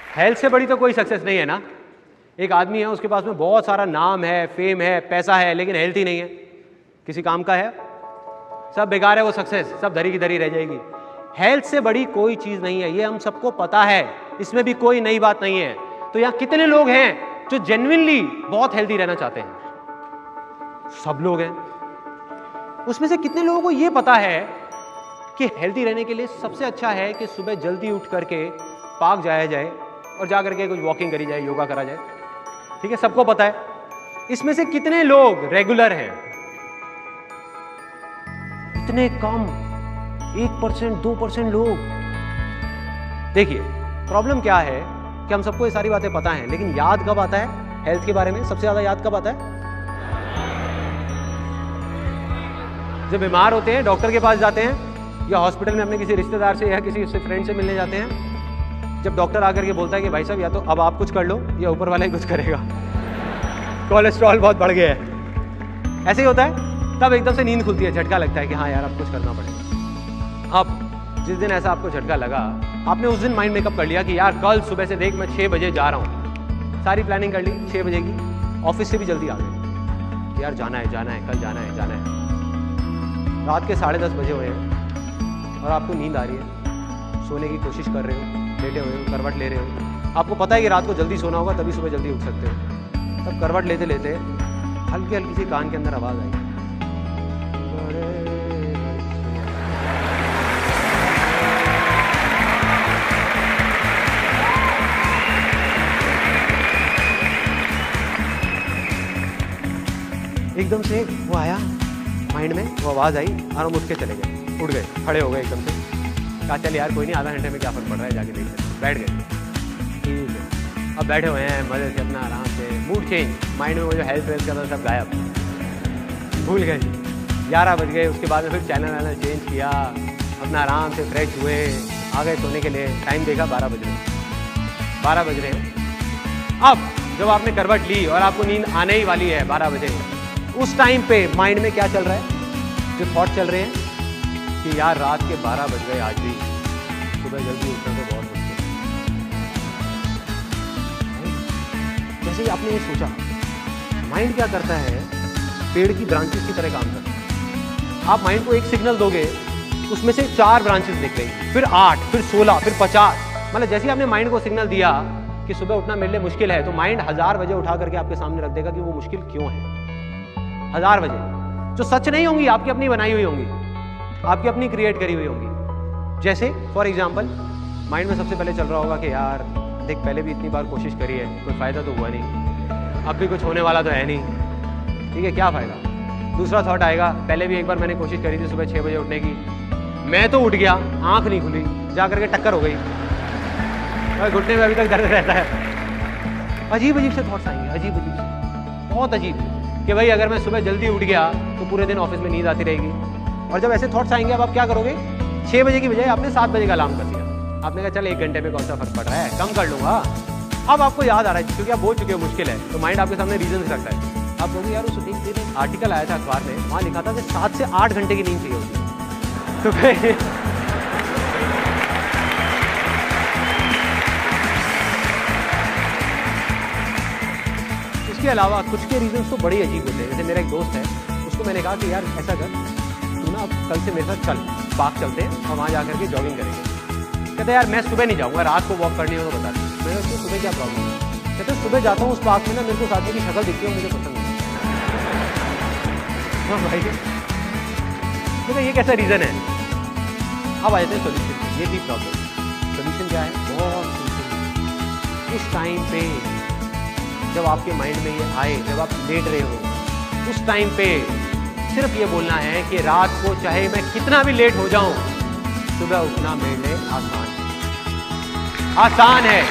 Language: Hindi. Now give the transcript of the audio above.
हेल्थ से बड़ी तो कोई सक्सेस नहीं है ना। एक आदमी है, उसके पास में बहुत सारा नाम है, फेम है, पैसा है, लेकिन हेल्थ ही नहीं है, किसी काम का है, सब बेकार है वो सक्सेस, सब धरी की धरी रह जाएगी। हेल्थ से बड़ी कोई चीज नहीं है, ये हम सबको पता है, इसमें भी कोई नई बात नहीं है। तो यहां कितने लोग हैं जो जेन्युइनली बहुत हेल्दी रहना चाहते हैं? सब लोग हैं। उसमें से कितने लोगों को यह पता है कि हेल्दी रहने के लिए सबसे अच्छा है कि सुबह जल्दी उठ करके पार्क जाया जाए और जा करके कुछ वॉकिंग करी जाए, योगा करा जाए? ठीक है, सबको पता है। इसमें से कितने लोग रेगुलर हैं? इतने कम, 1%, 2% लोग। देखिए प्रॉब्लम क्या है कि हम सबको ये सारी बातें पता हैं, लेकिन याद कब आता है हेल्थ के बारे में? सबसे ज्यादा याद कब आता है? जब बीमार होते हैं, डॉक्टर के पास जाते हैं, या हॉस्पिटल में अपने किसी रिश्तेदार से या किसी फ्रेंड से मिलने जाते हैं। जब डॉक्टर आकर के बोलता है कि भाई साहब या तो अब आप कुछ कर लो या ऊपर वाला ही कुछ करेगा, कोलेस्ट्रॉल बहुत बढ़ गया है, ऐसे ही होता है। तब एकदम से नींद खुलती है, झटका लगता है कि हाँ यार अब कुछ करना पड़ेगा। अब जिस दिन ऐसा आपको झटका लगा, आपने उस दिन माइंड मेकअप कर लिया कि यार कल सुबह से देख मैं 6 बजे जा रहा हूँ, सारी प्लानिंग कर ली 6 बजे की, ऑफिस से भी जल्दी आ गए, यार जाना है कल जाना है। रात के 10:30 बजे हुए हैं और आपको नींद आ रही है, सोने की कोशिश कर रहे हो, लेटे हुए हो, करवट ले रहे हो, आपको पता है कि रात को जल्दी सोना होगा तभी सुबह जल्दी उठ सकते हो। तब करवट लेते लेते हल्की हल्की सी कान के अंदर आवाज आई, एकदम से वो आया माइंड में, वो आवाज आई और हम उठ के चले गए, उठ गए, खड़े हो गए एकदम से। कहा चल यार कोई नहीं, आधा घंटे में क्या फर्क पड़ रहा है, जाके देख लेते। बैठ गए, ठीक है, अब बैठे हुए हैं मजे से अपना आराम से, मूड चेंज, माइंड में वो जो हेल्थ वेल्थ का था सब गायब, भूल गए। 11 बज गए, उसके बाद में फिर चैनल चेंज किया, अपना आराम से फ्रेश हुए, आ गए सोने के लिए। टाइम देखा 12 बज रहे हैं। अब जब आपने करवट ली और आपको नींद आने ही वाली है 12 बजे, उस टाइम पे माइंड में क्या चल रहा है? जो थॉट चल रहे हैं कि यार रात के 12 बज गए, आज भी सुबह जल्दी उठना तो बहुत मुश्किल है। जैसे ही आपने ये सोचा, माइंड क्या करता है? पेड़ की ब्रांचेस की तरह काम करता है। आप माइंड को एक सिग्नल दोगे, उसमें से 4 ब्रांचेस निकलेंगी, फिर 8, फिर 16, फिर 50। मतलब जैसे ही आपने माइंड को सिग्नल दिया कि सुबह उठना मेरे लिए मुश्किल है, तो माइंड 1000 बजे उठा करके आपके सामने रख देगा कि वो मुश्किल क्यों है। 1000 बजे जो सच नहीं होंगी, आपकी अपनी बनाई हुई होंगी, आपकी अपनी क्रिएट करी हुई होंगी। जैसे फॉर एग्जाम्पल माइंड में सबसे पहले चल रहा होगा कि यार देख पहले भी इतनी बार कोशिश करी है, कोई फायदा तो हुआ नहीं, अब भी कुछ होने वाला तो है नहीं, ठीक है क्या फायदा। दूसरा थॉट आएगा, पहले भी एक बार मैंने कोशिश करी थी सुबह 6 बजे उठने की, मैं तो उठ गया, आंख नहीं खुली, जा करके टक्कर हो गई और घुटने में अभी तक दर्द रहता है। अजीब अजीब से थॉट्स आएंगे, अजीब अजीब से, बहुत अजीब, कि भाई अगर मैं सुबह जल्दी उठ गया तो पूरे दिन ऑफिस में नींद आती रहेगी। और जब ऐसे थॉट्स आएंगे, अब आप क्या करोगे? 6 बजे की बजाय आपने 7 बजे का अलार्म कर दिया, आपने कहा चल 1 घंटे में कौन सा फर्क पड़ रहा है, कम कर लूंगा। अब आपको याद आ रहा है क्योंकि आप बोल चुके हो मुश्किल है, तो माइंड आपके सामने रीजन रखता है। आप कहोगे यार उस एक दिन आर्टिकल आया था अखबार में, वहाँ लिखा था कि 7 से 8 घंटे की नींद चाहिए होती है। तो इसके अलावा कुछ के रीजंस तो बड़े अजीब होते हैं। जैसे मेरा एक दोस्त है, उसको मैंने कहा कि यार ऐसा कर, तू ना कल से मेरे साथ चल, पार्क चलते हैं और वहाँ जाकर के जॉगिंग करेंगे। कहते यार मैं सुबह नहीं जाऊँगा, रात को वॉक करनी हो तो बता दें। मैंने उसको सुबह क्या प्रॉब्लम है? कहते सुबह जाता हूँ उस पार्क में ना, मेरे को साथी की शक्ल दिखती है, मुझे पसंद नहीं। हाँ भाई, तो ये कैसा रीज़न है? अब आ जाते हैं सोल्यूशन। ये थी प्रॉब्लम, सोल्यूशन क्या है? बहुत सिंपल। इस टाइम पे जब आपके माइंड में ये आए, जब आप लेट रहे हो, उस टाइम पे सिर्फ ये बोलना है कि रात को चाहे मैं कितना भी लेट हो जाऊं, सुबह उठना मेरे लिए आसान है।